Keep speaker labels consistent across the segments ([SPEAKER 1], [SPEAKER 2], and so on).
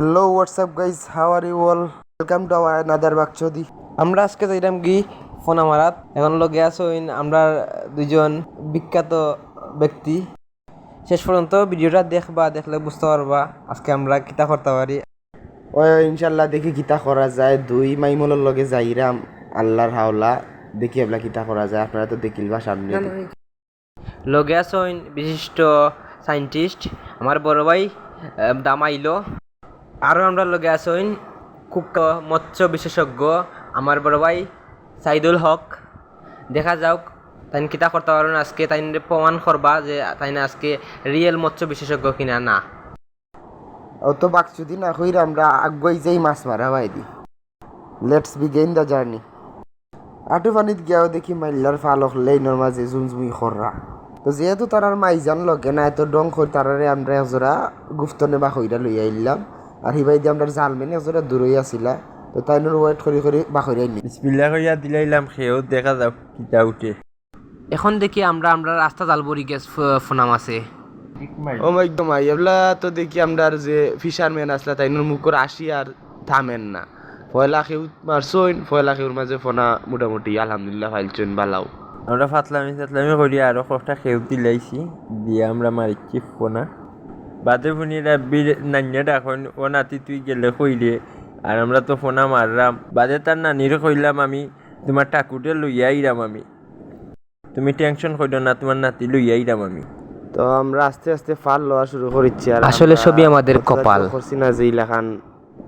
[SPEAKER 1] Hello WhatsApp guys, how are you all? Welcome to our another বাকচদি। আমরা আজকে যাইলাম কি ফোন আমারাত এখন লগে আসইন আমরা দুজন বিখ্যাত ব্যক্তি। শেষ পর্যন্ত ভিডিওটা দেখবা, দেখলে বুঝতে পারবা আজকে আমরা কিতা করতে পারি। ও ইনশাল্লাহ দেখি কিতা করা যায়। দুই মাইমলের লগে যাইরাম আল্লাহর হাওলা, দেখি আমরা কিতা করা যায়। আপনারা তো দেখিলবা সামনে। লগে আসইন বিশিষ্ট সায়েন্টিস্ট আমার বড় ভাই দামাইলো। আরও আমরা লগে আসইন খুব মৎস্য বিশেষজ্ঞ আমার বড় ভাই সাইদুল হক। দেখা যাওক তাই কিতা করতে পারেন আজকে, তাই প্রমাণ করবা যে তাই না আজকে রিয়েল মৎস্য বিশেষজ্ঞ কিনা না। অত বাকচুদি না কইরা আমরা আগুয়াই যাই মাছ মারা বাইদি। Let's begin the journey. আটু পানিত গিয়াও দেখি মাইল্লার ফালক লেইনের মাঝে জুমজুমি খররা। তো যেহেতু তারার মাইজান লগে না এত ডং কই তারারে আমরা একজোড়া গুফতনে বা কইরা লইয়া আইলাম। আর হিবাই দিয়ে আমরা জাল মেনে একজোড়া দূরই আসিলা। তো তাই ওয়েট করি করি বাখরি আইনি।
[SPEAKER 2] বিসমিল্লাহ কইয়া দিলাইলাম, সেও দেখা যাও কিতা উঠে।
[SPEAKER 3] এখন দেখি আমরা রাস্তা জালবরি গ্যাস ফোনাম আছে।
[SPEAKER 1] ও একদম আইবলা তো দেখি আমরা যে ফিশারম্যান আসলা তাই মুখ করে আসি আর থামেন না। পয়লা খেউ মারছইন, পয়লা খেউর মাঝে ফোনা মোটামুটি আলহামদুলিল্লাহ ফাইলছইন বালাও।
[SPEAKER 2] আমরা ফাতলামি করি আরো কষ্টা খেউ দিলাইছি দিয়ে আমরা মারিচ্ছি ফোনা বাদে ফোনিরা নান্যা ডাখন ও নাতি তুই গেলে কইলে আর আমরা তো ফোনা মারলাম। বাদে তার নানিরে কইলাম আমি তোমার টাকুটে লইয়া আইরাম, আমি তুমি টেনশন করিও না, তোমার নাতি লইয়া আইরাম আমি।
[SPEAKER 1] তো আমরা আস্তে আস্তে ফাল লওয়া শুরু করেছি। আর
[SPEAKER 3] আসলে সবই আমাদের কপাল।
[SPEAKER 1] করছি না যে ইলাখান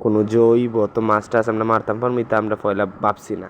[SPEAKER 1] কোনো জৈব তো মাছ টাছ আমরা মারতাম পারমিতা আমরা পয়লা ভাবছি না।